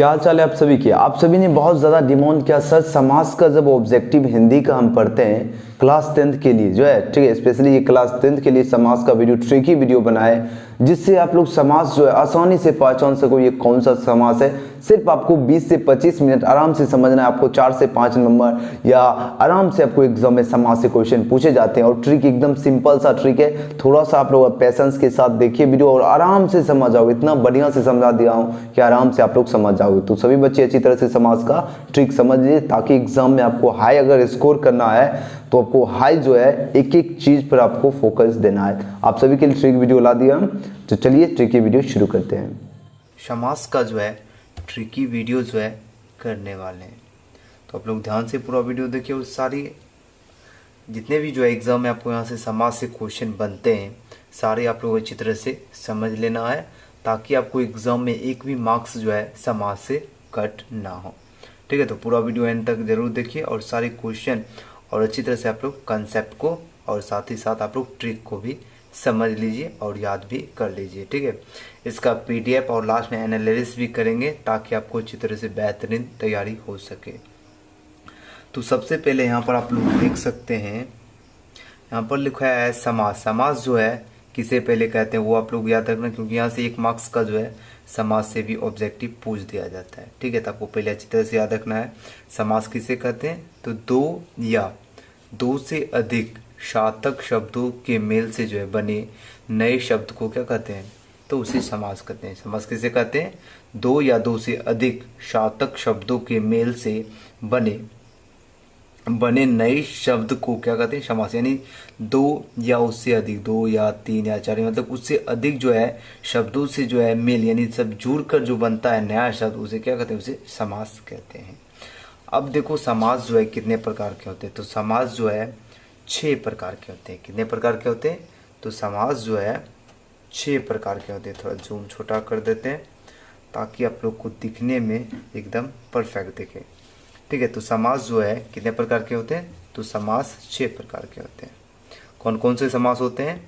क्या हाल चाल है आप सभी की। आप सभी ने बहुत ज़्यादा डिमांड किया सर समाज का जब ऑब्जेक्टिव हिंदी का हम पढ़ते हैं क्लास 10th के लिए जो है, ठीक है, स्पेशली ये क्लास 10th के लिए समाज का वीडियो ट्रिकी वीडियो बनाए जिससे आप लोग समाज जो है आसानी से पहचान सको ये कौन सा समाज है। सिर्फ आपको 20 से 25 मिनट आराम से समझना है। आपको 4 से 5 नंबर या आराम से आपको एग्जाम में समाज से क्वेश्चन पूछे जाते हैं और ट्रिक एकदम सिंपल सा ट्रिक है। थोड़ा सा आप लोग पेशेंस के साथ देखिए वीडियो और आराम से समझ आओ। इतना बढ़िया से समझा दिया हूँ कि आराम से आप लोग समझ जाओगे। तो सभी बच्चे अच्छी तरह से समाज का ट्रिक समझ लीजिए ताकि एग्जाम में आपको हाई अगर स्कोर करना है तो आपको हाई जो है एक एक चीज पर आपको फोकस देना है। आप सभी के लिए ट्रिक वीडियो ला दिया हम, तो चलिए ट्रिकी वीडियो शुरू करते हैं। समास का जो है ट्रिकी वीडियो जो है करने वाले हैं, तो आप लोग ध्यान से पूरा वीडियो देखिए। उस सारी जितने भी जो है एग्जाम में आपको यहाँ से समाज से क्वेश्चन बनते हैं सारे आप लोग अच्छी तरह से समझ लेना है ताकि आपको एग्जाम में एक भी मार्क्स जो है समाज से कट ना हो। ठीक है, तो पूरा वीडियो एंड तक जरूर देखिए और सारे क्वेश्चन और अच्छी तरह से आप लोग कंसेप्ट को और साथ ही साथ आप लोग ट्रिक को भी समझ लीजिए और याद भी कर लीजिए। ठीक है, इसका पीडीएफ और लास्ट में एनालिसिस भी करेंगे ताकि आपको अच्छी तरह से बेहतरीन तैयारी हो सके। तो सबसे पहले यहाँ पर आप लोग देख सकते हैं, यहाँ पर लिखा है समास। समास जो है किसे पहले कहते हैं वो आप लोग याद रखना, क्योंकि यहाँ से 1 मार्क्स का जो है समास से भी ऑब्जेक्टिव पूछ दिया जाता है। ठीक है, तो आपको पहले अच्छी तरह से याद रखना है समास किसे कहते हैं। तो 2 या 2 से अधिक सार्थक शब्दों के मेल से जो है बने नए शब्द को क्या कहते हैं, तो उसे समास कहते हैं। समास किसे कहते हैं, 2 या 2 से अधिक सार्थक शब्दों के मेल से बने नए शब्द को क्या कहते हैं, समास। यानी 2 या उससे अधिक, 2 या 3 या 4 मतलब उससे अधिक जो है शब्दों से जो है मेल यानी सब जुड़कर जो बनता है नया शब्द उसे क्या कहते हैं, उसे समास कहते हैं। अब देखो समास जो है कितने प्रकार के होते हैं, तो समास जो है 6 प्रकार के होते हैं। कितने प्रकार के होते हैं, तो समास जो है 6 प्रकार के होते हैं। थोड़ा जूम छोटा कर देते हैं ताकि आप लोग को दिखने में एकदम परफेक्ट दिखे। ठीक है, तो समास जो है कितने प्रकार के होते हैं, तो समास 6 प्रकार के होते हैं। कौन कौन से समास होते हैं,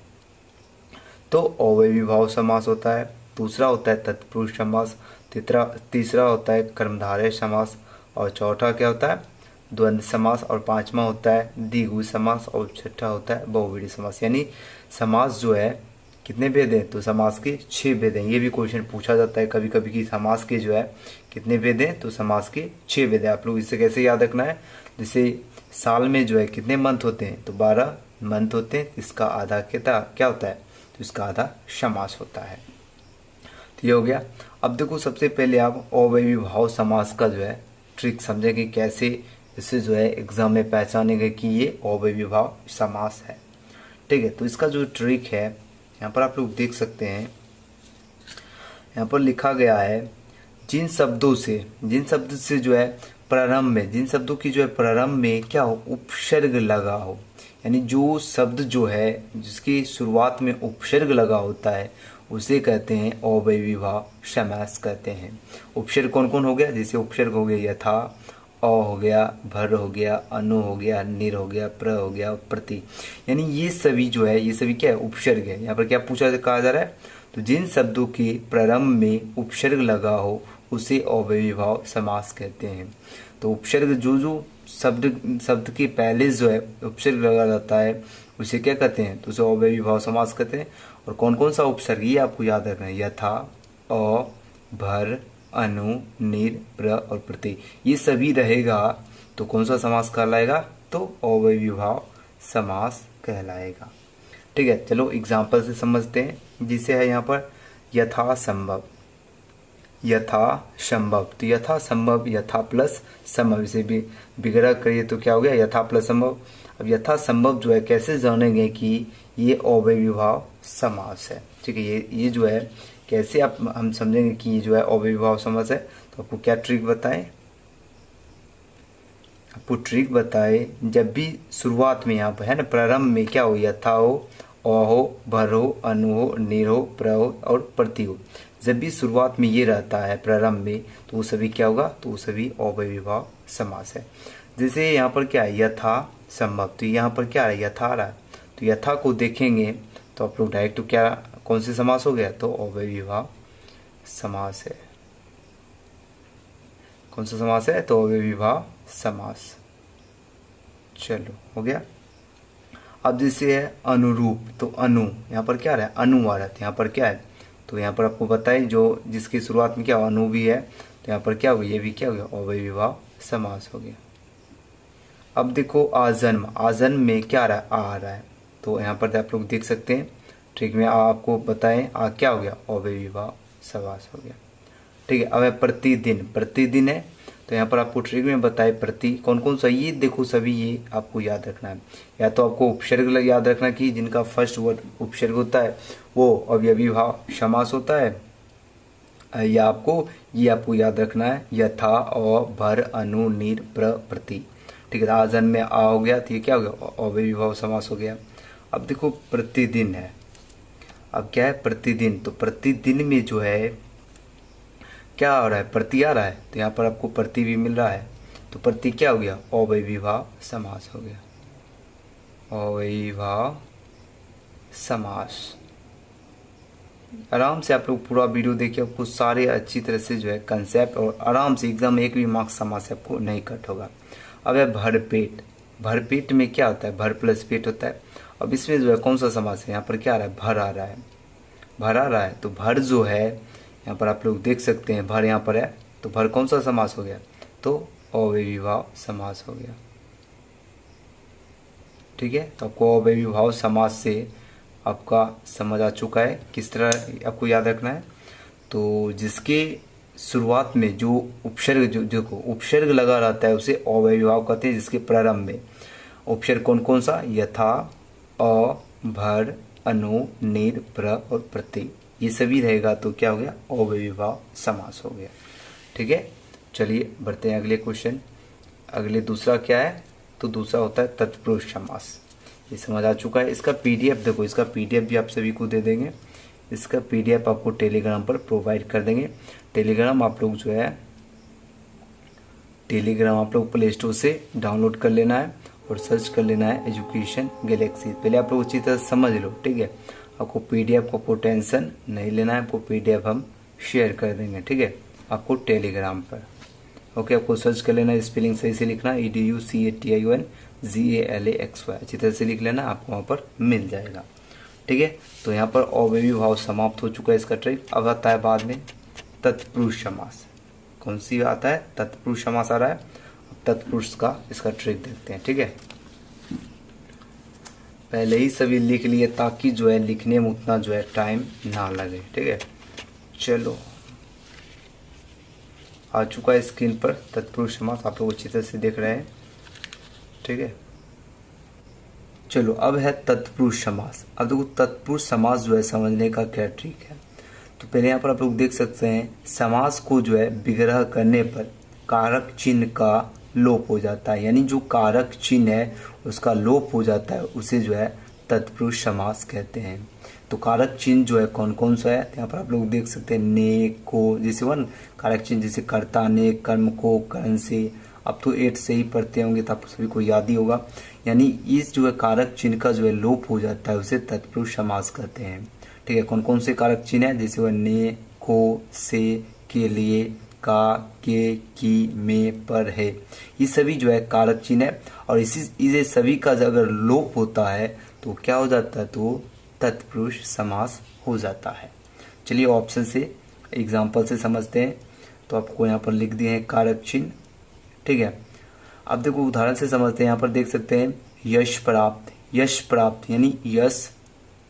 तो अव्ययीभाव समास होता है, दूसरा होता है तत्पुरुष समास, तीसरा होता है कर्मधारय समास, और चौथा क्या होता है द्वंद्व समास, और 5वां होता है द्विगु समास, और 6ठा होता है बहुव्रीहि समास। यानी समास जो है कितने भेद हैं, तो समास के 6 भेद हैं। ये भी क्वेश्चन पूछा जाता है कभी कभी कि समास के जो है कितने भेद हैं, तो समास के 6 भेद हैं। आप लोग इससे कैसे याद रखना है, जैसे साल में जो है कितने मंथ होते हैं, तो 12 मंथ होते हैं। इसका आधा क्या होता है, तो इसका आधा समास होता है। तो ये हो गया। अब देखो सबसे पहले आप अव्ययीभाव समास का जो है ट्रिक समझेंगे कैसे इसे जो है एग्जाम में पहचानेंगे कि ये अव्ययीभाव समास है। ठीक है, तो इसका जो ट्रिक है यहाँ पर आप लोग देख सकते हैं, यहाँ पर लिखा गया है जिन शब्द से जो है प्रारंभ में, जिन शब्दों की जो है प्रारंभ में क्या हो, उपसर्ग लगा हो। यानी जो शब्द जो है जिसकी शुरुआत में उपसर्ग लगा होता है उसे कहते हैं अव्ययीभाव समास कहते हैं। उपसर्ग कौन कौन हो गया, जैसे उपसर्ग हो गया यथा, अ हो गया, भर हो गया, अनु हो गया, निर हो गया, प्र हो गया, प्रति। यानी ये सभी जो है ये सभी क्या है, उपसर्ग है। यहाँ पर क्या कहा जा रहा है, तो जिन शब्दों के प्रारंभ में उपसर्ग लगा हो उसे अव्ययीभाव समास कहते हैं। तो उपसर्ग जो शब्द के पहले जो है उपसर्ग लगा जाता है उसे क्या कहते हैं, तो उसे अव्ययीभाव समास कहते हैं। और कौन कौन सा उपसर्ग ये आपको याद रखना है, यथा, अ, भर, अनु, निर, प्र और प्रति, ये सभी रहेगा तो कौन सा समास कहलाएगा, तो अव्ययीभाव समास कहलाएगा। ठीक है, चलो एग्जाम्पल से समझते हैं। जिसे है यहाँ पर यथासंभव, तो यथासंभव यथा प्लस संभव, इसे भी विग्रह करिए तो क्या हो गया, यथा प्लस संभव। अब यथासंभव जो है कैसे जानेंगे कि ये अव्ययीभाव समास है। ठीक है, ये जो है कैसे हम समझेंगे कि ये जो है अव्ययीभाव समास है, तो आपको क्या ट्रिक बताएं, जब भी शुरुआत में यहाँ पर है ना प्रारंभ में क्या हो, यथा हो, अ हो, भर हो, अनु हो, निर हो, प्र हो और प्रति हो, जब भी शुरुआत में ये रहता है प्रारंभ में तो वो सभी क्या होगा, तो वो सभी अव्ययीभाव समास है। जैसे यहाँ पर क्या है यथा संभव, तो यहाँ पर क्या है यथा आ रहा है, तो यथा को देखेंगे तो आप लोग डायरेक्ट तो क्या कौन से समास हो गया, तो अव्ययीभाव समास है। कौन सा समास है? तो अव्ययीभाव समास। चलो हो गया। अब जैसे है अनुरूप, तो अनु यहाँ पर क्या है? अनु आ रहा है, यहाँ पर क्या है? तो यहाँ पर आपको बताए जो जिसकी शुरुआत में क्या अनु भी है, तो यहाँ पर क्या हो गया? ये भी क्या हो गया? अव्ययीभाव समास हो गया। अब देखो आजन्म, आजन्म में क्या आ रहा है, तो यहाँ पर आप लोग देख सकते हैं। ठीक, मैं आपको बताएं क्या हो गया? अव्ययीभाव समास हो गया। ठीक है। अब है प्रतिदिन, प्रतिदिन है, तो यहाँ पर आपको ट्रिक में बताए प्रति कौन कौन सा, ये देखो सभी ये आपको याद रखना है। या तो आपको उपसर्ग याद रखना कि जिनका फर्स्ट वर्ड उपसर्ग होता है वो अव्ययीभाव समास होता है, या आपको याद रखना है यथा, अ, भर, अनु, नीर, प्र, प्रति। ठीक है। आजन में आ हो गया, तो ये क्या हो गया? अव्ययीभाव समास हो गया। अब देखो प्रतिदिन है, अब क्या है? प्रतिदिन, तो प्रतिदिन में जो है क्या आ रहा है? प्रति आ रहा है, तो यहाँ पर आपको प्रति भी मिल रहा है, तो प्रति क्या हो गया? अव्ययीभाव समास हो गया। अव्ययीभाव समास। आराम से आप लोग पूरा वीडियो देखिए, आपको सारे अच्छी तरह से जो है कंसेप्ट, और आराम से एग्जाम में एक भी मार्क्स समास से आपको नहीं कट होगा। अब है भरपेट, भरपेट में क्या होता है? भर प्लस पेट होता है। अब इसमें जो है कौन सा समास है? यहाँ पर क्या आ रहा है? भर आ रहा है, भर आ रहा है, तो भर जो है यहाँ पर आप लोग देख सकते हैं, भर यहाँ पर है, तो भर कौन सा समास हो गया? तो अव्ययीभाव समास हो गया। ठीक है। तो आपको अव्ययीभाव समास से आपका समझ आ चुका है किस तरह आपको याद रखना है। तो जिसके शुरुआत में जो उपसर्ग जो देखो उपसर्ग लगा रहता है उसे अव्ययीभाव कहते हैं। जिसके प्रारंभ में उपसर्ग कौन कौन सा? यथा, अ, भर, अनु, नीर, प्र और प्रति, ये सभी रहेगा, तो क्या हो गया? अव्ययीभाव समास हो गया। ठीक है। चलिए बढ़ते हैं अगले क्वेश्चन। अगले दूसरा क्या है? तो दूसरा होता है तत्पुरुष समास। ये समझ आ चुका है। इसका पीडीएफ देखो, इसका पीडीएफ भी आप सभी को दे देंगे। इसका पीडीएफ आपको टेलीग्राम पर प्रोवाइड कर देंगे। टेलीग्राम आप लोग जो है टेलीग्राम आप लोग प्ले स्टोर से डाउनलोड कर लेना है और सर्च कर लेना है एजुकेशन गैलेक्सी। पहले आप लोग अच्छी तरह समझ लो। ठीक है। आपको पीडीएफ को आपको टेंशन नहीं लेना है, आपको पीडीएफ हम शेयर कर देंगे। ठीक है। आपको टेलीग्राम पर ओके, आपको सर्च कर लेना, स्पेलिंग सही से लिखना, EDUCATIONGALAXY अच्छी तरह से लिख लेना, आपको वहाँ पर मिल जाएगा। ठीक है। तो यहाँ पर अव्ययीभाव समाप्त हो चुका है इसका ट्रिक। अब आता है बाद में तत्पुरुष समास। कौन सी आता है? तत्पुरुष समास आ रहा है। अब तत्पुरुष का इसका ट्रिक देखते हैं। ठीक है। पहले ही सभी लिख लिए ताकि जो है लिखने में उतना जो है टाइम ना लगे। ठीक है। चलो आ चुका है स्क्रीन पर तत्पुरुष समास, आप लोग अच्छी तरह से देख रहे हैं। ठीक है। चलो अब है तत्पुरुष समास। अब देखो तत्पुरुष समास जो है समझने का क्या ट्रिक है। तो पहले यहाँ पर आप लोग देख सकते हैं समास को जो है विग्रह करने पर कारक चिन्ह का लोप हो जाता है, यानी जो कारक चिन्ह है उसका लोप हो जाता है, उसे जो है तत्पुरुष समास कहते हैं। तो कारक चिन्ह जो है कौन कौन सा है? यहाँ पर आप लोग देख सकते हैं ने, को, जैसे वन कारक चिन्ह जैसे कर्ता, ने, कर्म, को, कर्ण से, अब तो 8 से ही पढ़ते होंगे तो आप सभी को याद ही होगा। यानी इस जो है कारक चिन्ह का जो है लोप हो जाता है उसे तत्पुरुष समास कहते हैं। ठीक है। कौन कौन से कारक चिन्ह है? जैसे वह ने, को, से, के लिए, का, के, की, में, पर, है, ये सभी जो है कारक चिन्ह है। और इसे सभी का अगर लोप होता है तो क्या हो जाता है? तो तत्पुरुष समास हो जाता है। चलिए ऑप्शन से एग्जाम्पल से समझते हैं। तो आपको यहाँ पर लिख दिए हैं कारक चिन्ह। ठीक है। अब देखो उदाहरण से समझते हैं। यहाँ पर देख सकते हैं यश प्राप्त, यश प्राप्त यानी यश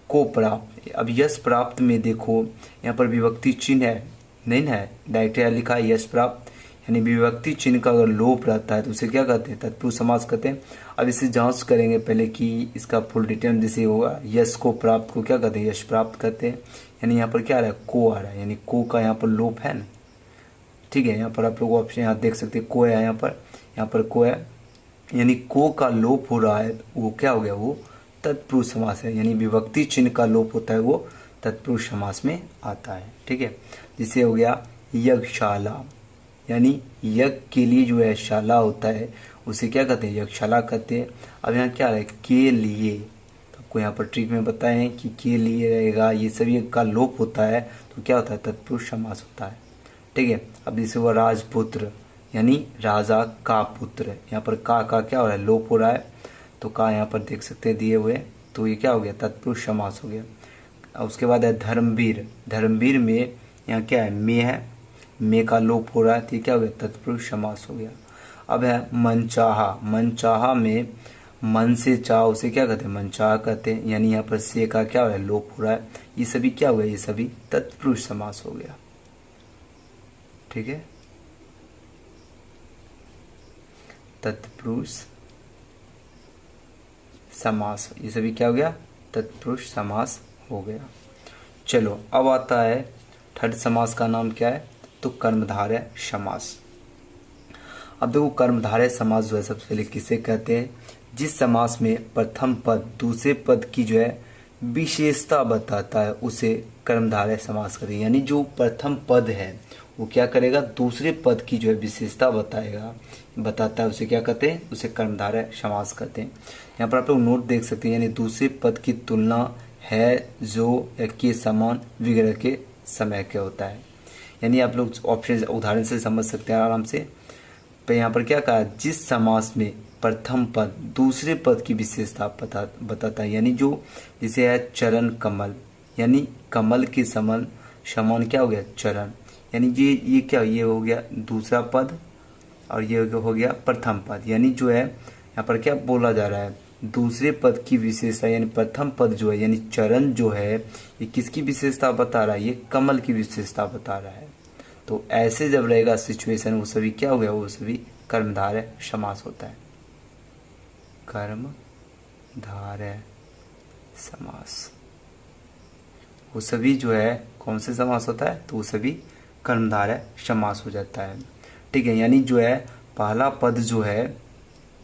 को प्राप्त। अब यश प्राप्त में देखो यहाँ पर विभक्ति चिन्ह है, नहीं है, डायरेक्ट यहाँ लिखा है यश प्राप्त, यानी विभक्ति चिन्ह का अगर लोप रहता है तो उसे क्या कहते हैं? तत्पुरुष समास कहते हैं। अब इसे जांच करेंगे पहले कि इसका फुल डिटेल जैसे होगा। यश को प्राप्त को क्या कहते हैं? यश प्राप्त कहते हैं। यानी यहाँ पर क्या आ रहा है? को आ रहा है, यानी को का यहाँ पर लोप है ना। ठीक है। यहाँ पर आप लोग ऑप्शन यहाँ देख सकते हैं, को है यहाँ पर को है, यानी को का लोप हो रहा है, वो क्या हो गया? वो तत्पुरुष समास है। यानी विभक्ति चिन्ह का लोप होता है वो तत्पुरुष समास में आता है। ठीक है। जिसे हो गया यज्ञशाला, यानी यज्ञ के लिए जो है शाला होता है उसे क्या कहते हैं? यज्ञशाला कहते हैं। अब यहाँ क्या है? के लिए, तो आपको यहाँ पर ट्रिक में बताए हैं कि के लिए रहेगा, ये सभी का लोप होता है तो क्या होता है? तत्पुरुष समास होता है। ठीक है। अब जैसे हुआ राजपुत्र, यानी राजा का पुत्र। यहाँ पर का क्या हो रहा है, लोप हो रहा है, तो का यहाँ पर देख सकते हैं दिए हुए, तो ये क्या हो गया, तत्पुरुष समास हो गया। और उसके बाद है धर्मवीर। धर्मवीर में यहाँ क्या है, मे है, मे का लोप हो रहा है, तो ये क्या हो गया, तत्पुरुष समास हो गया। अब है मनचाहा। मनचाहा में मन से चाह, उसे क्या कहते हैं, मनचाहा कहते हैं, यानी यहाँ पर से का क्या हो रहा है, लोप हो रहा है। ये सभी क्या हो गया, ये सभी तत्पुरुष समास हो गया। ठीक है, तत्पुरुष समास, ये सभी क्या हो गया, तत्पुरुष समास हो गया। चलो अब आता है थर्ड समास का नाम क्या है, तो कर्मधारय समास। अब देखो कर्मधारय समास जो है सबसे पहले किसे कहते हैं, जिस समास में प्रथम पद दूसरे पद की जो है विशेषता बताता है उसे कर्मधारय समास कहते हैं। यानी जो प्रथम पद है वो क्या करेगा, दूसरे पद की जो है विशेषता बताता है, उसे क्या कहते हैं, उसे कर्मधारय समास कहते हैं। यहाँ पर आप लोग नोट देख सकते हैं, यानी दूसरे पद की तुलना है, जो, या के समान, विग्रह के समय के होता है। यानी आप लोग ऑप्शन उदाहरण से समझ सकते हैं आराम से। तो यहाँ पर क्या कहा, जिस समास में प्रथम पद दूसरे पद की विशेषता बताता है, यानी जो जैसे है चरण कमल, यानी कमल के समान क्या हो गया, चरण, यानी ये क्या, ये हो गया दूसरा पद और ये हो गया प्रथम पद। यानी जो है यहाँ पर क्या बोला जा रहा है, दूसरे पद की विशेषता, यानी प्रथम पद जो है यानी चरण जो है ये किसकी विशेषता बता रहा है, ये कमल की विशेषता बता रहा है। तो ऐसे जब रहेगा सिचुएशन, वो सभी क्या हो गया, वो सभी कर्मधारय समास होता है, कर्मधारय समास। वो सभी जो है कौन से समास होता है, तो वो सभी कर्मधारय समास हो जाता है। ठीक है, यानी जो है पहला पद जो है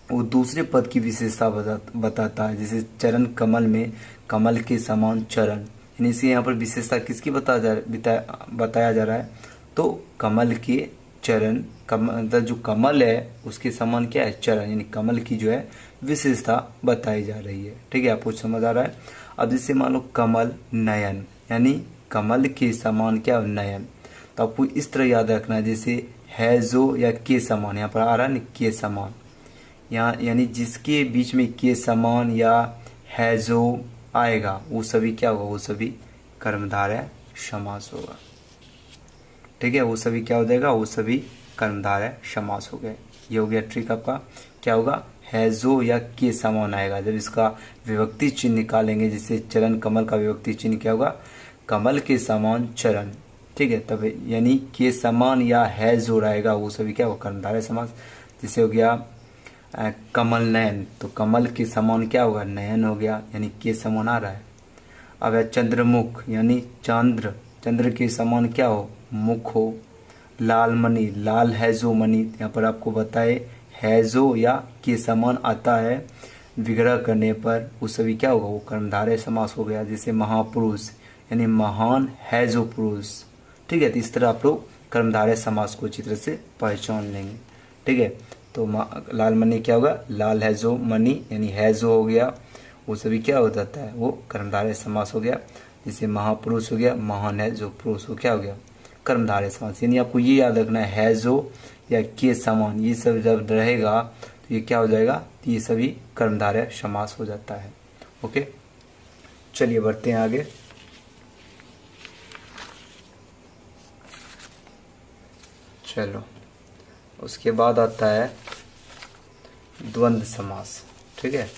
वो दूसरे पद की विशेषता बताता है, जैसे चरण कमल में कमल के समान चरण, यानी इसे यहाँ पर विशेषता किसकी बताया जा रहा है, तो कमल के चरण, मतलब जो कमल है उसके समान क्या है, चरण, यानी कमल की जो है विशेषता बताई जा रही है। ठीक है, आपको समझ आ रहा है। अब जैसे मान लो कमल नयन, यानी कमल के समान क्या है, नयन, तो आपको इस तरह याद रखना है, जैसे है जो या के समान, यहाँ पर आ रहा है ना के समान, यहाँ यानी जिसके बीच में के समान या है जो आएगा वो सभी क्या होगा, वो सभी कर्मधारय समास होगा। ठीक है, वो सभी क्या हो जाएगा, वो सभी कर्मधारय समास हो गए। ये हो गया ट्रिक आपका, क्या होगा, है जो या के समान आएगा, जब इसका विभक्ति चिन्ह निकालेंगे, जिससे चरण कमल का विभक्ति चिन्ह क्या होगा, कमल के समान चरण। ठीक है, तब यानी के समान या है जो रहेगा वो सभी क्या होगा, कर्मधारय समास। जैसे हो गया कमल नयन, तो कमल के समान क्या होगा, नयन हो गया, यानी के समान आ रहा है। अब है चंद्रमुख, यानी चंद्र के समान क्या हो, मुख हो। लाल मणि, लाल है जो मणि, यहाँ पर आपको बताए है जो या के समान आता है विग्रह करने पर, वो सभी क्या होगा, वो कर्मधारय समास हो गया। जैसे महापुरुष, यानी महान है जो पुरुष। ठीक है, तो इस तरह आप लोग कर्मधारय समास को अच्छी तरह से पहचान लेंगे। ठीक है, तो लाल मणि क्या होगा, लाल है जो मणि, यानी है जो हो गया, वो सभी क्या हो जाता है, वो कर्मधारय समास हो गया। जैसे महापुरुष हो गया, महान है जो पुरुष, हो क्या हो गया, कर्मधारय समास। यानी आपको ये याद रखना है जो या के समान, ये सब जब रहेगा तो ये क्या हो जाएगा, तो ये सभी कर्मधारय समास हो जाता है। ओके, चलिए बढ़ते हैं आगे। चलो उसके बाद आता है द्वंद्व समास। ठीक है,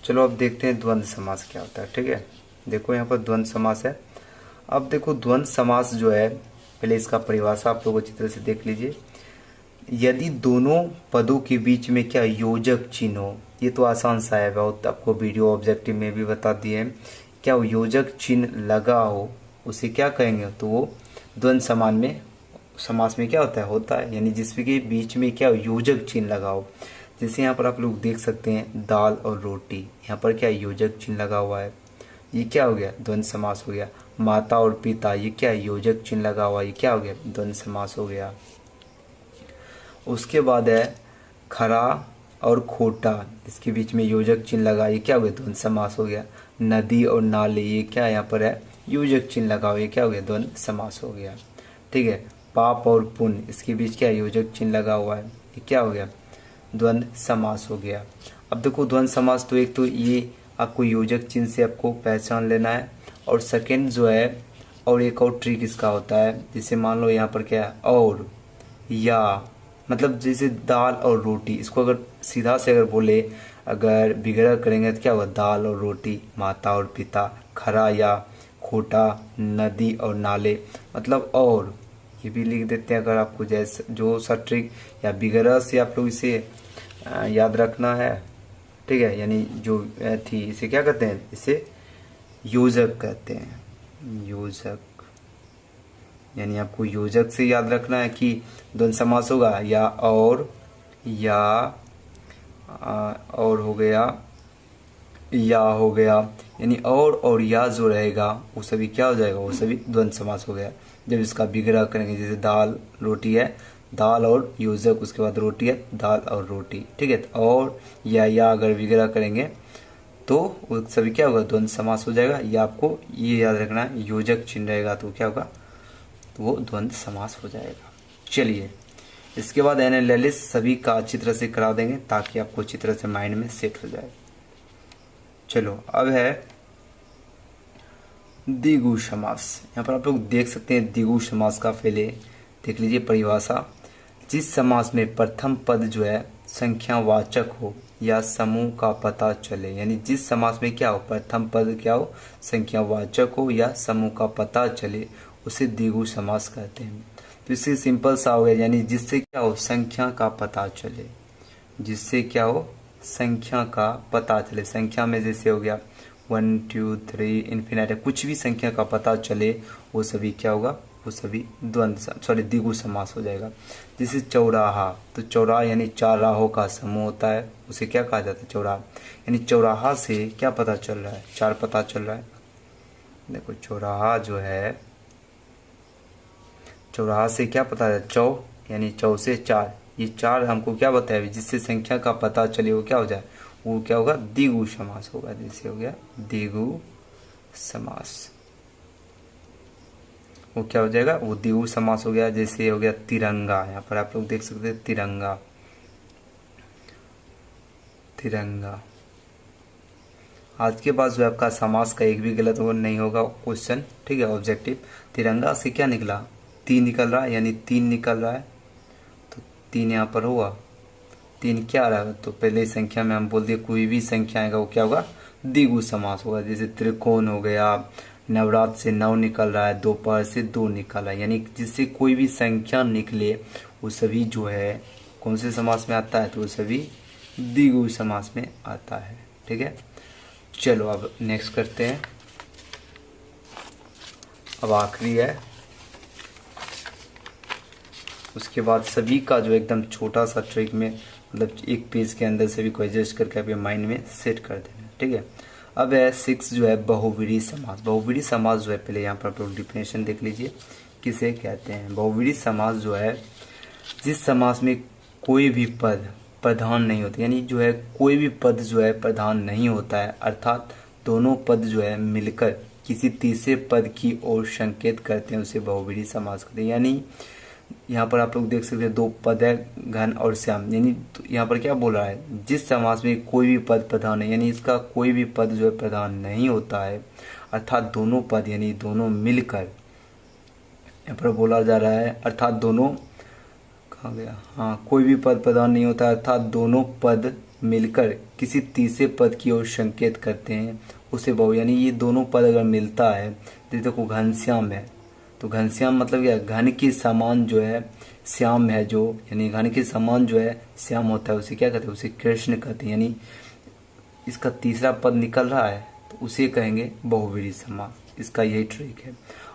चलो अब देखते हैं द्वंद्व समास क्या होता है। ठीक है, देखो यहाँ पर द्वंद्व समास है। अब देखो द्वंद्व समास जो है, पहले इसका परिभाषा आप लोग अच्छी तरह से देख लीजिए। यदि दोनों पदों के बीच में क्या योजक चिन्ह हो, ये तो आसान सा है, बहुत आपको वीडियो ऑब्जेक्टिव में भी बता दिए हैं, क्या वो योजक चिन्ह लगा हो उसे क्या कहेंगे, तो वो द्वंद्व समास में क्या होता है, यानी जिसके बीच में क्या योजक चिन्ह लगा हो। जैसे यहाँ पर आप लोग देख सकते हैं दाल और रोटी, यहाँ पर क्या योजक चिन्ह लगा हुआ है, ये क्या हो गया, द्वंद्व समास हो गया। माता और पिता, ये क्या योजक चिन्ह लगा हुआ है, ये क्या हो गया, द्वंद्व समास हो गया। उसके बाद है खरा और खोटा, इसके बीच में योजक चिन्ह लगा, ये क्या हो गया, द्वंद्व समास हो गया। नदी और नाले, ये क्या यहाँ पर है, योजक चिन्ह लगाओ, ये क्या हो गया, द्वंद्व समास हो गया। ठीक है, पाप और पुण्य, इसके बीच क्या योजक चिन्ह लगा हुआ है, ये क्या हो गया, द्वंद्व समास हो गया। अब देखो द्वंद्व समास तो एक तो ये आपको योजक चिन्ह से आपको पहचान लेना है, और सेकंड जो है, और एक और ट्रिक इसका होता है, जैसे मान लो यहाँ पर क्या है, और या, मतलब जैसे दाल और रोटी, इसको अगर सीधा से अगर बोले, अगर विग्रह करेंगे तो क्या होगा, दाल और रोटी, माता और पिता, खरा या खोटा, नदी और नाले, मतलब और ये भी लिख देते हैं अगर आपको जैसे जो सा ट्रिक या विग्रह से आप लोग इसे याद रखना है। ठीक है, यानी जो थी इसे क्या कहते हैं, इसे योजक कहते हैं, योजक, यानी आपको योजक से याद रखना है कि द्वंद्व समास होगा या और, या और हो गया, या हो गया, यानी और या जो रहेगा वो सभी क्या हो जाएगा, वो सभी द्वंद्व समास हो गया। जब इसका विग्रह करेंगे, जैसे दाल रोटी है, दाल और योजक, उसके बाद रोटी है, दाल और रोटी। ठीक है, और या अगर विग्रह करेंगे तो वो सभी क्या होगा, द्वंद्व समास हो जाएगा। या आपको ये याद रखना है, योजक चिन्ह रहेगा तो क्या होगा, तो वो द्वंद्व समास हो जाएगा। चलिए, इसके बाद एनालिसिस सभी का अच्छी तरह से करा देंगे ताकि आपको अच्छी तरह से माइंड में सेट हो जाए। चलो, अब है द्विगु समास। यहाँ पर आप लोग देख सकते हैं द्विगु समास का, पहले देख लीजिए परिभाषा। जिस समास में प्रथम पद जो है संख्यावाचक हो या समूह का पता चले, यानी जिस समास में क्या हो, प्रथम पद क्या हो, संख्यावाचक हो या समूह का पता चले, उसे द्विगु समास कहते हैं। तो इससे सिंपल सा हो गया, यानी जिससे क्या हो, संख्या का पता चले, जिससे क्या हो, संख्या का पता चले। संख्या में जैसे हो गया 1 2 3 इन्फिनिटी, कुछ भी संख्या का पता चले वो सभी क्या होगा, वो सभी द्विगु समास हो जाएगा। जैसे चौराहा, तो चौराहा यानी 4 राहों का समूह होता है, उसे क्या कहा जाता है, चौराहा। यानी चौराहा से क्या पता चल रहा है, 4 पता चल रहा है। देखो चौराहा जो है, चौराहा से क्या पता है, चौ यानी चौ से 4, ये 4 हमको क्या बताया, जिससे संख्या का पता चले वो क्या हो जाए, वो क्या होगा, द्विगु समास होगा। जैसे हो गया द्विगु समास, वो क्या हो जाएगा, वो द्विगु समास हो गया। जैसे हो गया तिरंगा, यहाँ पर आप लोग देख सकते हैं तिरंगा, तिरंगा। आज के बाद जो आपका समास का एक भी गलत नहीं होगा क्वेश्चन। ठीक है, ऑब्जेक्टिव। तिरंगा से क्या निकला, 3 निकल रहा है, यानी 3 निकल रहा है, तो 3 यहाँ पर हुआ। 3 क्या रहा है, तो पहले संख्या में हम बोल दिए कोई भी संख्या आएगा वो क्या होगा, द्विगु समास होगा। जैसे त्रिकोण हो गया, नवरात्र से 9 निकल रहा है, दोपहर से 2 निकल रहा है, यानी जिससे कोई भी संख्या निकले वो सभी जो है कौन से समास में आता है, तो वो सभी द्विगु समास में आता है। ठीक है, चलो अब नेक्स्ट करते हैं। अब आखिरी है, उसके बाद सभी का जो एकदम छोटा सा ट्रिक में, मतलब एक पेज के अंदर सभी को एडजस्ट करके अपने माइंड में सेट कर देना। ठीक है, अब है 6 जो है बहुव्रीहि समास। बहुव्रीहि समास जो है, पहले यहाँ पर आप लोग डिफिनेशन देख लीजिए किसे कहते हैं। बहुव्रीहि समास जो है, जिस समास में कोई भी पद प्रधान नहीं होता, यानी जो है कोई भी पद जो है प्रधान नहीं होता है, अर्थात दोनों पद जो है मिलकर किसी तीसरे पद की ओर संकेत करते हैं, उसे बहुव्रीहि समास कहते हैं। यानी यहाँ पर आप लोग देख सकते हैं 2 पद है, घन और श्याम, यानी तो यहाँ पर क्या बोल रहा है, जिस समास में कोई भी पद प्रधान है, यानी इसका कोई भी पद जो है प्रधान नहीं होता है, अर्थात दोनों पद यानी दोनों मिलकर, यहाँ पर बोला जा रहा है, अर्थात दोनों, कहाँ गया, हाँ, कोई भी पद प्रधान नहीं होता, अर्थात दोनों पद मिलकर किसी तीसरे पद की ओर संकेत करते हैं, उसे बहु, यानी ये दोनों पद अगर मिलता है, जैसे देखो घनश्याम है, तो घनश्याम मतलब क्या, घन के समान जो है श्याम है, जो यानी घन के समान जो है श्याम होता है, उसे क्या कहते हैं, उसे कृष्ण कहते हैं। यानी इसका तीसरा पद निकल रहा है तो उसे कहेंगे बहुव्रीहि समास। इसका यही ट्रिक है।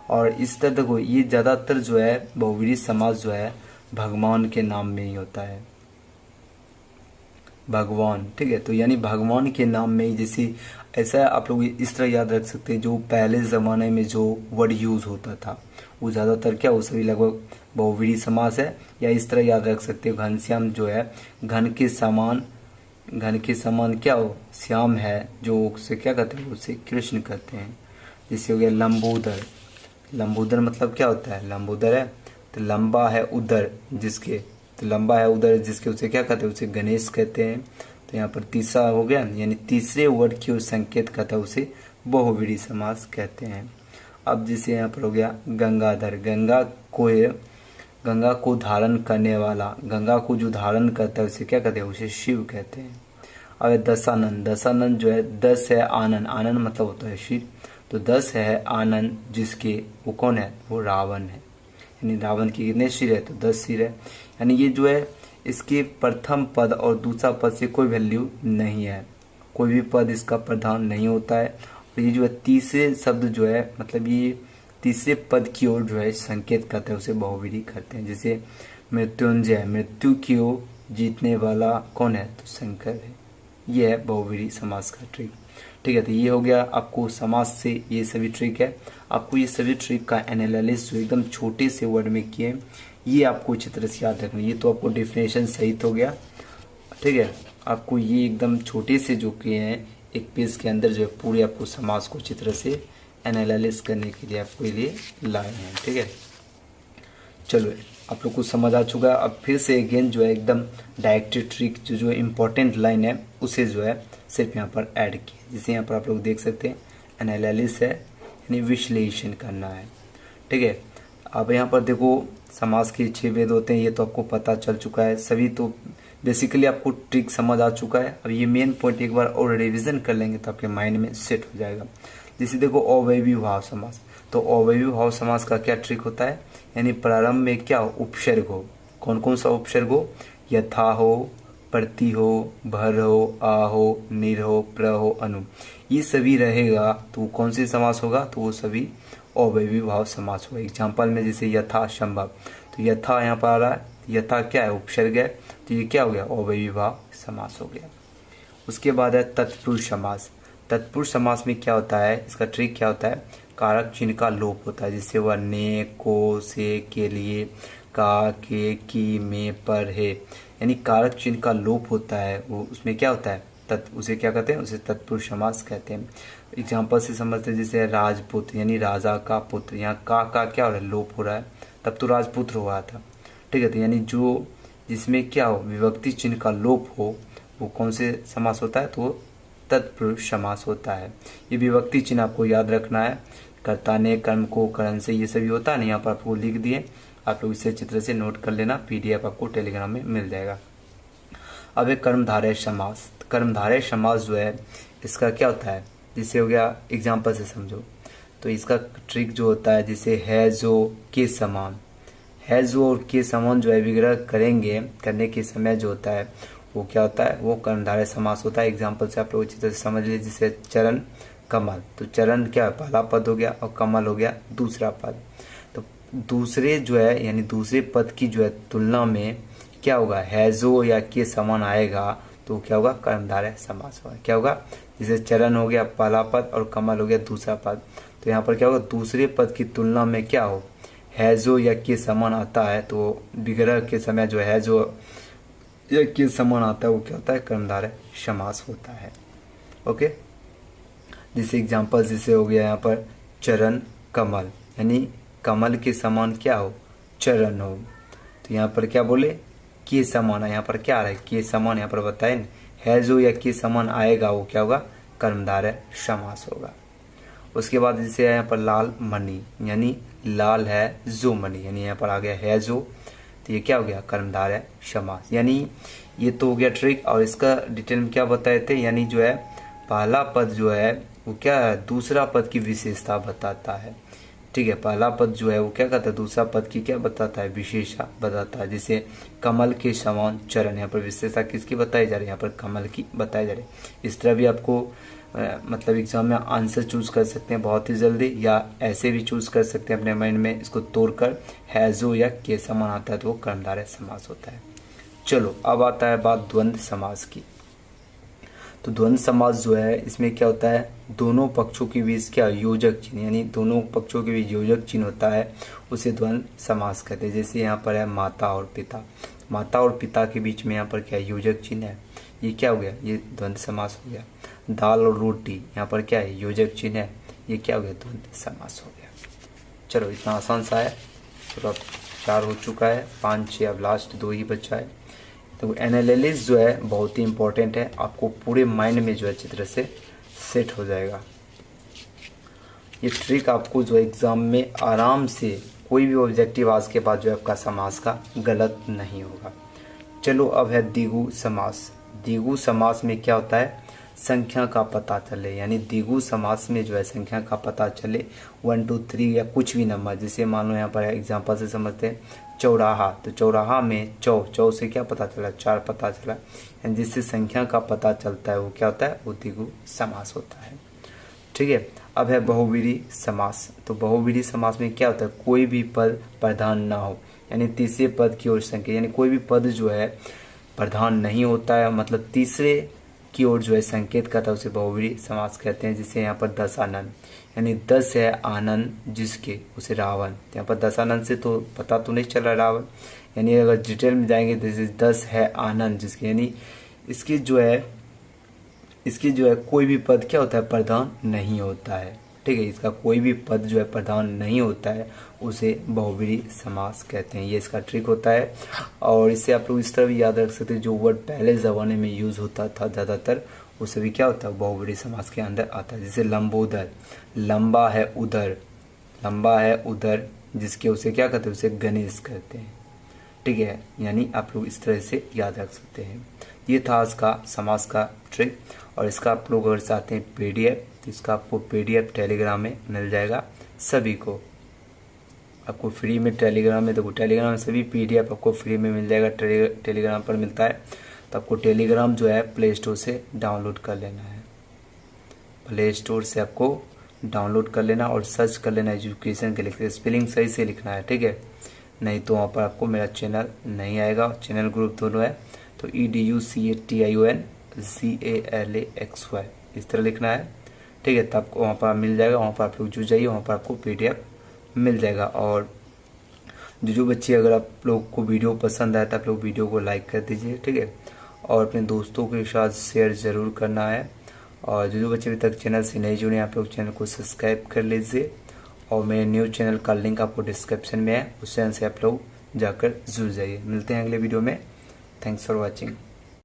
और इस तरह देखो, ये ज़्यादातर जो है बहुव्रीहि समास जो है भगवान के नाम में ही होता है, भगवान। ठीक है, तो यानी भगवान के नाम में ही, जैसे ऐसा आप लोग इस तरह याद रख सकते हैं, जो पहले ज़माने में जो वर्ड यूज़ होता था वो ज़्यादातर क्या, वो सभी लगभग बहुव्रीहि समास है। या इस तरह याद रख सकते हो, घनश्याम जो है घन के समान क्या हो, श्याम है, जो उसे क्या कहते हैं, उसे कृष्ण कहते हैं। जैसे हो गया लंबोदर। लंबोदर मतलब क्या होता है, लंबोदर है तो लंबा है उदर जिसके, तो लंबा है उदर जिसके उसे क्या कहते हैं, उसे गणेश कहते हैं। तो यहाँ पर तीसरा हो गया, यानी तीसरे वर्ड की ओर संकेत करता है उसे बहुव्रीहि समास कहते हैं। अब जैसे यहाँ पर हो गया गंगाधर। गंगा को धारण करने वाला, गंगा को जो धारण करता है उसे क्या कहते हैं, उसे शिव कहते हैं। अब दशानन। दशानन जो है, दस है आनन, आनन मतलब होता है शिव, तो 10 है आनन जिसके, वो कौन है, वो रावण है। यानी रावण के कितने सिर है, तो 10 सिर है। यानी ये जो है इसके प्रथम पद और दूसरा पद से कोई वैल्यू नहीं है, कोई भी पद इसका प्रधान नहीं होता है। और ये जो है तीसरे शब्द जो है, मतलब ये तीसरे पद की ओर जो है संकेत करते हैं उसे बहुव्रीहि करते हैं। जैसे मृत्युंजय, मृत्यु की ओर जीतने वाला कौन है, तो शंकर है। ये है बहुव्रीहि समास का ट्रिक। ठीक है, तो ये हो गया आपको समास से ये सभी ट्रिक है। आपको ये सभी ट्रिक का एनालिसिस जो एकदम छोटे से वर्ड में किए, ये आपको अच्छी तरह से याद रखना। ये तो आपको डेफिनेशन सहित हो गया। ठीक है, आपको ये एकदम छोटे से जो किए हैं एक पेज के अंदर जो है पूरे आपको समास को अच्छी तरह से एनालिसिस करने के लिए आपको लिए लाए हैं। ठीक है, चलो आप लोग को समझ आ चुका है। अब फिर से अगेन जो है एकदम डायरेक्ट ट्रिक जो इम्पोर्टेंट लाइन है उसे जो है सिर्फ यहाँ पर ऐड किया। जैसे यहाँ पर आप लोग देख सकते हैं एनालिसिस है, यानी विश्लेषण करना है। ठीक है, अब यहाँ पर देखो समास के 6 भेद होते हैं, ये तो आपको पता चल चुका है सभी, तो बेसिकली आपको ट्रिक समझ आ चुका है। अब ये मेन पॉइंट एक बार और रिवीजन कर लेंगे तो आपके माइंड में सेट हो जाएगा। जैसे देखो अवयवी भाव समास, तो अवयवी भाव समास का क्या ट्रिक होता है, यानी प्रारंभ में क्या हो, उपसर्ग हो। कौन कौन सा उपसर्ग हो, यथा हो, प्रति हो, भर हो, आ हो, निर हो, प्र हो, अनु, ये सभी रहेगा तो कौन सी समास होगा, तो वो सभी अवयवी भाव समास होगा। एग्जाम्पल में जैसे यथा संभव, तो यथा यहाँ पर आ रहा है, यथा क्या है, उपसर्ग है, तो ये क्या हो गया, अवयवी भाव समास हो गया। उसके बाद है तत्पुरुष समास। तत्पुरुष समास में क्या होता है, इसका ट्रिक क्या होता है, कारक चिन्ह का लोप होता है। जिससे वह ने, को, से, के लिए, का, के, की, में, पर, है, यानी कारक चिन्ह का लोप होता है, वो उसमें क्या होता है, उसे क्या कहते हैं, उसे तत्पुरुष समास कहते हैं। एग्जाम्पल से समझते हैं, जैसे राजपुत्र यानी राजा का पुत्र, यहाँ का क्या हो रहा है, लोप हो रहा है, तब तो राजपुत्र हुआ था। ठीक है, तो यानी जो जिसमें क्या हो, विभक्ति चिन्ह का लोप हो, वो कौन से समास होता है, तो तत्पुरुष समास होता है। ये विभक्ति चिन्ह आपको याद रखना है, कर्ता ने, कर्म को, करण से, ये सभी होता है ना, यहाँ पर आपको लिख दिए, आप लोग इसे चित्र से नोट कर लेना, PDF आपको टेलीग्राम में मिल जाएगा। अब एक कर्मधारय समास। कर्मधारय समास जो है इसका क्या होता है, जिससे हो गया एग्जाम्पल से समझो, तो इसका ट्रिक जो होता है, जैसे है जो, के समान, है जो और के समान जो है विग्रह करेंगे, करने के समय जो होता है वो क्या होता है, वो कर्मधारय समास होता है। एग्जाम्पल से आप लोग अच्छी तरह से समझ लीजिए, जैसे चरण, कमल, तो चरण क्या है, पहला पद हो गया, और कमल हो गया दूसरा पद। तो दूसरे जो है यानी दूसरे पद की जो है तुलना में क्या होगा, है जो या के समान आएगा तो क्या होगा, कर्मधारय समास होगा। क्या होगा, जैसे चरण हो गया पहला पद और कमल हो गया दूसरा पद, तो यहाँ पर क्या होगा, दूसरे पद की तुलना में क्या हो, है जो या के समान आता है, तो विग्रह के समय जो है जो या के समान आता है वो क्या होता है, कर्मधारय समास होता है। ओके, जैसे एग्जाम्पल जैसे हो गया यहाँ पर चरण कमल, यानी कमल के समान क्या हो, चरण हो, तो यहाँ पर क्या बोले, के समान, यहाँ पर क्या आ रहा है, के समान, यहाँ पर बताए न, है जो या के समान आएगा वो क्या होगा, कर्मधारय समास होगा। उसके बाद जैसे यहाँ पर लाल मणि, यानी लाल है जो मणि, यानी यहाँ पर आ गया है जो, तो ये क्या हो गया, कर्मधारय समास। यानी ये तो हो गया ट्रिक, और इसका डिटेल में क्या बताए थे, यानी जो है पहला पद जो है वो क्या है, दूसरा पद की विशेषता बताता है। ठीक है, पहला पद जो है वो क्या कहता है, दूसरा पद की क्या बताता है, विशेषता बताता है। जैसे कमल के समान चरण, यहाँ पर विशेषता किसकी बताई जा रही है, यहाँ पर कमल की बताई जा रही है। इस तरह भी आपको मतलब एग्जाम में आंसर चूज कर सकते हैं बहुत ही जल्दी, या ऐसे भी चूज कर सकते हैं अपने माइंड में इसको तोड़कर, है जो या के समान आता है तो वो कर्मधारय समास होता है। चलो अब आता है बात द्वंद्व समास की। तो द्वंद्व समास जो है इसमें क्या होता है, दोनों पक्षों के बीच क्या योजक चिन्ह, यानी दोनों पक्षों के बीच योजक चिन्ह होता है, उसे द्वंद्व समास कहते हैं। जैसे यहाँ पर है माता और पिता, माता और पिता के बीच में यहाँ पर क्या योजक चिन्ह है, ये क्या हो गया, ये द्वंद्व समास हो गया। दाल और रोटी, यहाँ पर क्या है, योजक चिन्ह है, ये क्या हो गया, द्वंद्व समास हो गया। चलो इतना आसान सा है। चलो अब 4 हो चुका है, 5 6 अब लास्ट 2 ही बचा है। तो एनालिसिस जो है बहुत ही इंपॉर्टेंट है, आपको पूरे माइंड में जो है अच्छी तरह से सेट हो जाएगा। ये ट्रिक आपको जो एग्ज़ाम में आराम से कोई भी ऑब्जेक्टिव आज के बाद जो है आपका समास का गलत नहीं होगा। चलो अब है द्विगु समास। द्विगु समास में क्या होता है, संख्या का पता चले, यानी द्विगु समास में जो है संख्या का पता चले 1 2 3 या कुछ भी नंबर। जैसे मान लो यहाँ पर एग्जांपल से समझते हैं चौराहा, तो चौराहा में चौ से क्या पता चला, 4 पता चला, यानी जिससे संख्या का पता चलता है वो क्या होता है, वो द्विगु समास होता है। ठीक है। अब है बहुव्रीहि समास। तो बहुव्रीहि समास में क्या होता है, कोई भी पद प्रधान ना हो, यानी तीसरे पद की ओर संकेत, यानी कोई भी पद जो है प्रधान नहीं होता है, मतलब तीसरे की ओर जो है संकेत करता है, उसे बहुव्रीहि समास कहते हैं। जिसे यहाँ पर दशानन, यानी 10 है आनंद जिसके, उसे रावण। यहाँ पर दशानन से तो पता तो नहीं चल रहा रावण, यानी अगर डिटेल में जाएंगे तो 10 है आनंद जिसके, यानी इसकी जो है कोई भी पद क्या होता है, प्रधान नहीं होता है। ठीक है, इसका कोई भी पद जो है प्रधान नहीं होता है, उसे बहुव्रीहि समास कहते हैं। ये इसका ट्रिक होता है। और इससे आप लोग इस तरह भी याद रख सकते हैं, जो वर्ड पहले ज़माने में यूज़ होता था ज़्यादातर, उसे भी क्या होता है, बहुव्रीहि समास के अंदर आता है। जैसे लंबोदर, लंबा है उदर, लंबा है उदर जिसके, उसे क्या कहते हैं, उसे गणेश कहते हैं। ठीक है, यानी आप लोग इस तरह से याद रख सकते हैं। ये था इसका समास का ट्रिक। और इसका आप लोग अगर चाहते हैं PDF, तो इसका आपको PDF टेलीग्राम में मिल जाएगा सभी को, आपको फ्री में टेलीग्राम में। देखो टेलीग्राम में सभी PDF आपको फ्री में मिल जाएगा, टेलीग्राम पर मिलता है। तो आपको टेलीग्राम जो है प्ले स्टोर से डाउनलोड कर लेना है, प्ले स्टोर से आपको डाउनलोड कर लेना और सर्च कर लेना एजुकेशन के लिखते, स्पेलिंग सही से लिखना है। ठीक है, नहीं तो वहाँ पर आपको मेरा चैनल नहीं आएगा। चैनल ग्रुप दोनों है, तो EDUCATIONCALAXY इस तरह लिखना है। ठीक है, तब वहाँ पर मिल जाएगा, वहाँ पर आप लोग जुड़ जाइए, वहाँ पर आपको PDF मिल जाएगा। और जो बच्चे, अगर आप लोग को वीडियो पसंद आए तो आप लोग वीडियो को लाइक कर दीजिए। ठीक है, और अपने दोस्तों के साथ शेयर ज़रूर करना है। और जो बच्चे अभी तक चैनल से नहीं जुड़े, आप लोग चैनल को सब्सक्राइब कर लीजिए। और मेरे न्यू चैनल का लिंक आपको डिस्क्रिप्शन में है, उस चैनल से आप लोग जाकर जुड़ जाइए। मिलते हैं अगले वीडियो में। Thanks for watching.